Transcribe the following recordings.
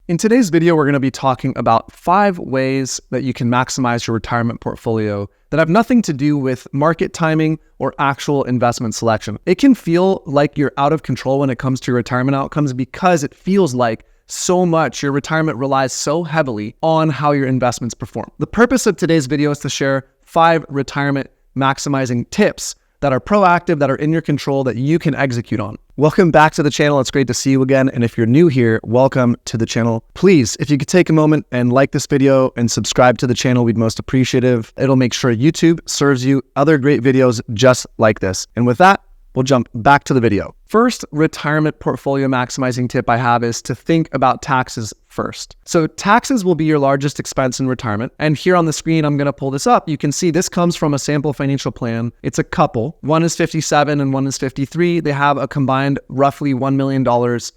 In today's video, we're going to be talking about 5 ways that you can maximize your retirement portfolio that have nothing to do with market timing or actual investment selection. It can feel like you're out of control when it comes to your retirement outcomes because it feels like so much your retirement relies so heavily on how your investments perform. The purpose of today's video is to share 5 retirement maximizing tips that are proactive, that are in your control, that you can execute on. Welcome back to the channel. It's great to see you again. And if you're new here, welcome to the channel. Please, if you could take a moment and like this video and subscribe to the channel, we'd most appreciative. It'll make sure YouTube serves you other great videos just like this. And with that, we'll jump back to the video. First retirement portfolio maximizing tip I have is to think about taxes first. So taxes will be your largest expense in retirement. And here on the screen, I'm going to pull this up. You can see this comes from a sample financial plan. It's a couple. One is 57 and one is 53. They have a combined roughly $1 million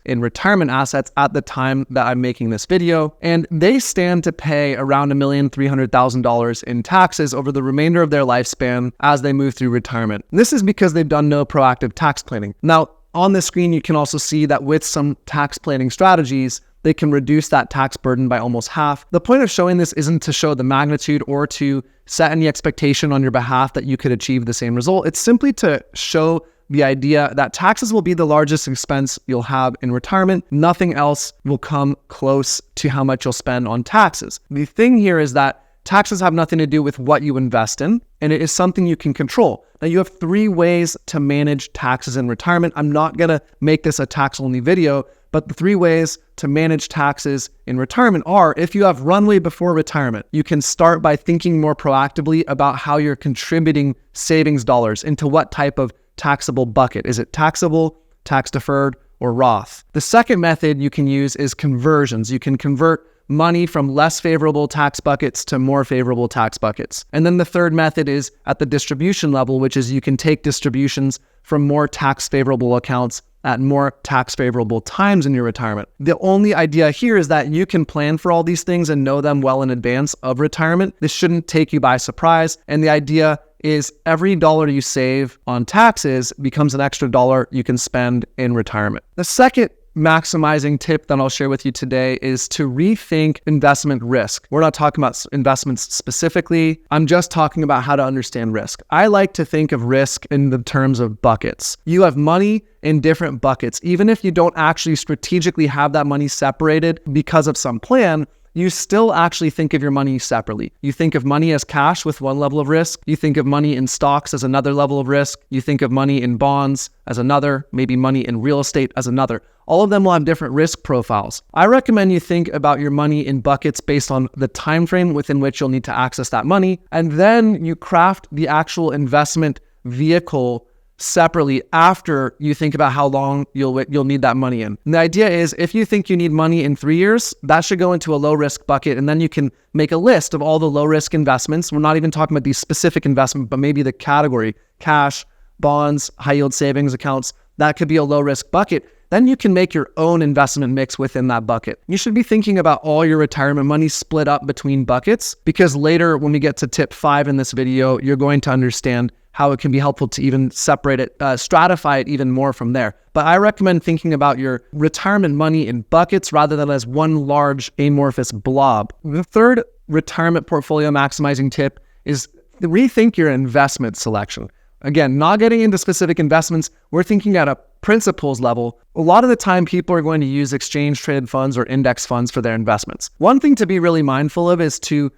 in retirement assets at the time that I'm making this video. And they stand to pay around $1,300,000 in taxes over the remainder of their lifespan as they move through retirement. And this is because they've done no proactive tax planning. Now, on the screen, you can also see that with some tax planning strategies, they can reduce that tax burden by almost half. The point of showing this isn't to show the magnitude or to set any expectation on your behalf that you could achieve the same result. It's simply to show the idea that taxes will be the largest expense you'll have in retirement. Nothing else will come close to how much you'll spend on taxes. The thing here is that taxes have nothing to do with what you invest in, and it is something you can control. Now, you have 3 ways to manage taxes in retirement. I'm not going to make this a tax-only video, but the 3 ways to manage taxes in retirement are, if you have runway before retirement, you can start by thinking more proactively about how you're contributing savings dollars into what type of taxable bucket. Is it taxable, tax-deferred, or Roth? The second method you can use is conversions. You can convert money from less favorable tax buckets to more favorable tax buckets. And then the third method is at the distribution level, which is you can take distributions from more tax favorable accounts at more tax favorable times in your retirement. The only idea here is that you can plan for all these things and know them well in advance of retirement. This shouldn't take you by surprise. And the idea is every dollar you save on taxes becomes an extra dollar you can spend in retirement. The second maximizing tip that I'll share with you today is to rethink investment risk. We're not talking about investments specifically. I'm just talking about how to understand risk. I like to think of risk in the terms of buckets. You have money in different buckets. Even if you don't actually strategically have that money separated because of some plan, you still actually think of your money separately. You think of money as cash with one level of risk. You think of money in stocks as another level of risk. You think of money in bonds as another, maybe money in real estate as another. All of them will have different risk profiles. I recommend you think about your money in buckets based on the time frame within which you'll need to access that money. And then you craft the actual investment vehicle separately after you think about how long you'll need that money in. And the idea is if you think you need money in 3 years, that should go into a low risk bucket. And then you can make a list of all the low risk investments. We're not even talking about these specific investments, but maybe the category, cash, bonds, high yield savings accounts, that could be a low risk bucket. Then you can make your own investment mix within that bucket. You should be thinking about all your retirement money split up between buckets, because later when we get to tip 5 in this video, you're going to understand how it can be helpful to even separate it, stratify it even more from there. But I recommend thinking about your retirement money in buckets rather than as one large amorphous blob. The third retirement portfolio maximizing tip is rethink your investment selection. Again, not getting into specific investments, we're thinking at a principles level. A lot of the time, people are going to use exchange-traded funds or index funds for their investments. One thing to be really mindful of is 2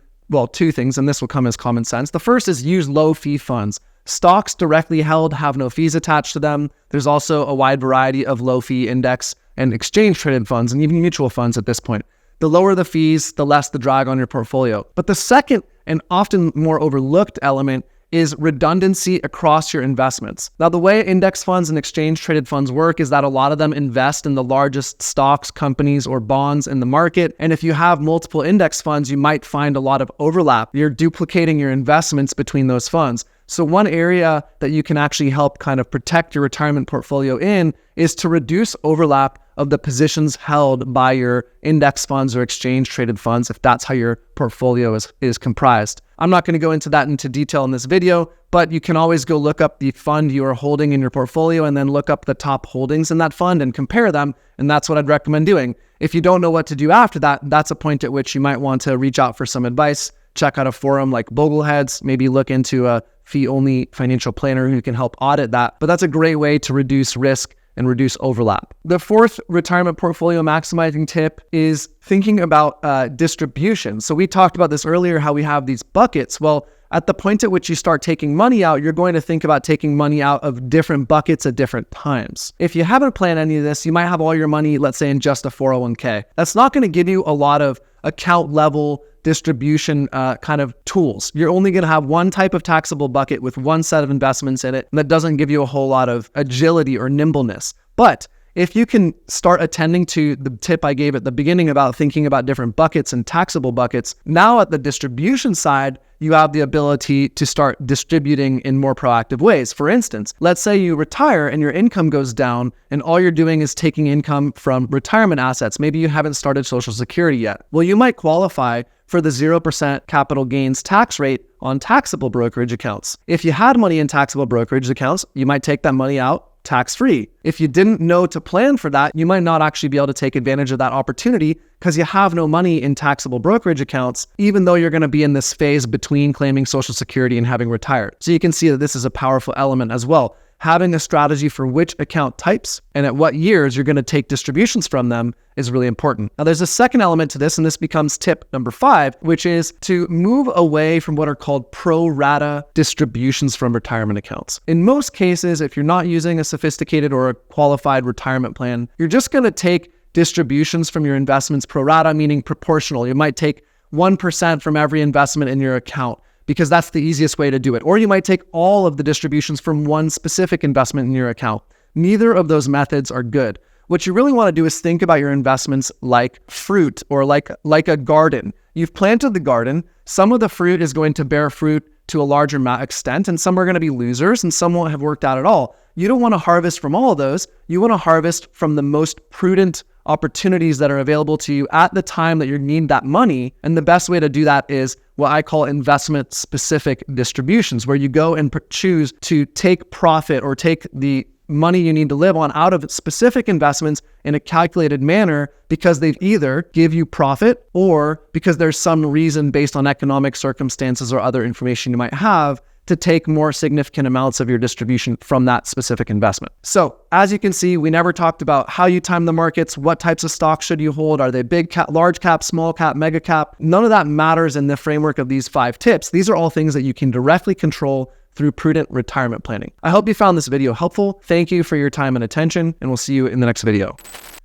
things, and this will come as common sense. The first is use low-fee funds. Stocks directly held have no fees attached to them. There's also a wide variety of low-fee index and exchange-traded funds and even mutual funds at this point. The lower the fees, the less the drag on your portfolio. But the second and often more overlooked element is redundancy across your investments. Now, the way index funds and exchange-traded funds work is that a lot of them invest in the largest stocks, companies, or bonds in the market. And if you have multiple index funds, you might find a lot of overlap. You're duplicating your investments between those funds. So one area that you can actually help kind of protect your retirement portfolio in is to reduce overlap of the positions held by your index funds or exchange traded funds, if that's how your portfolio is comprised. I'm not going to go into that into detail in this video, but you can always go look up the fund you are holding in your portfolio and then look up the top holdings in that fund and compare them. And that's what I'd recommend doing. If you don't know what to do after that, that's a point at which you might want to reach out for some advice. Check out a forum like Bogleheads, maybe look into a fee-only financial planner who can help audit that. But that's a great way to reduce risk and reduce overlap. The fourth retirement portfolio maximizing tip is thinking about distribution. So we talked about this earlier, how we have these buckets. Well, at the point at which you start taking money out, you're going to think about taking money out of different buckets at different times. If you haven't planned any of this, you might have all your money, let's say, in just a 401k. That's not going to give you a lot of account level distribution kind of tools. You're only going to have one type of taxable bucket with one set of investments in it, and that doesn't give you a whole lot of agility or nimbleness. But if you can start attending to the tip I gave at the beginning about thinking about different buckets and taxable buckets, now at the distribution side, you have the ability to start distributing in more proactive ways. For instance, let's say you retire and your income goes down and all you're doing is taking income from retirement assets. Maybe you haven't started Social Security yet. Well, you might qualify for the 0% capital gains tax rate on taxable brokerage accounts. If you had money in taxable brokerage accounts, you might take that money out tax-free. If you didn't know to plan for that, you might not actually be able to take advantage of that opportunity because you have no money in taxable brokerage accounts, even though you're going to be in this phase between claiming Social Security and having retired. So you can see that this is a powerful element as well. Having a strategy for which account types and at what years you're going to take distributions from them is really important. Now, there's a second element to this, and this becomes tip number 5, which is to move away from what are called pro-rata distributions from retirement accounts. In most cases, if you're not using a sophisticated or a qualified retirement plan, you're just going to take distributions from your investments pro-rata, meaning proportional. You might take 1% from every investment in your account, because that's the easiest way to do it. Or you might take all of the distributions from one specific investment in your account. Neither of those methods are good. What you really want to do is think about your investments like fruit or like a garden. You've planted the garden. Some of the fruit is going to bear fruit to a larger extent, and some are going to be losers, and some won't have worked out at all. You don't want to harvest from all of those. You want to harvest from the most prudent opportunities that are available to you at the time that you need that money. And the best way to do that is what I call investment-specific distributions, where you go and choose to take profit or take the money you need to live on out of specific investments in a calculated manner because they've either give you profit or because there's some reason based on economic circumstances or other information you might have to take more significant amounts of your distribution from that specific investment. So as you can see, we never talked about how you time the markets, what types of stocks should you hold, are they big cap, large cap, small cap, mega cap? None of that matters in the framework of these 5 tips. These are all things that you can directly control through prudent retirement planning. I hope you found this video helpful. Thank you for your time and attention, and we'll see you in the next video.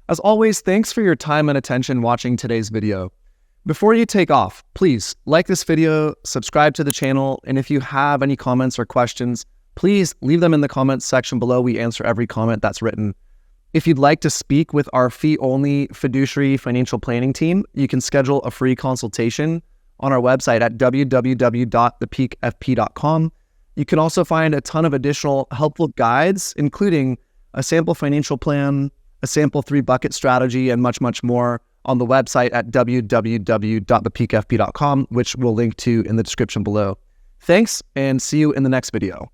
As always, thanks for your time and attention watching today's video. Before you take off, please like this video, subscribe to the channel, and if you have any comments or questions, please leave them in the comments section below. We answer every comment that's written. If you'd like to speak with our fee-only fiduciary financial planning team, you can schedule a free consultation on our website at www.thepeakfp.com. You can also find a ton of additional helpful guides, including a sample financial plan, a sample 3-bucket strategy, and much, much more on the website at www.thepeakfp.com, which we'll link to in the description below. Thanks, and see you in the next video.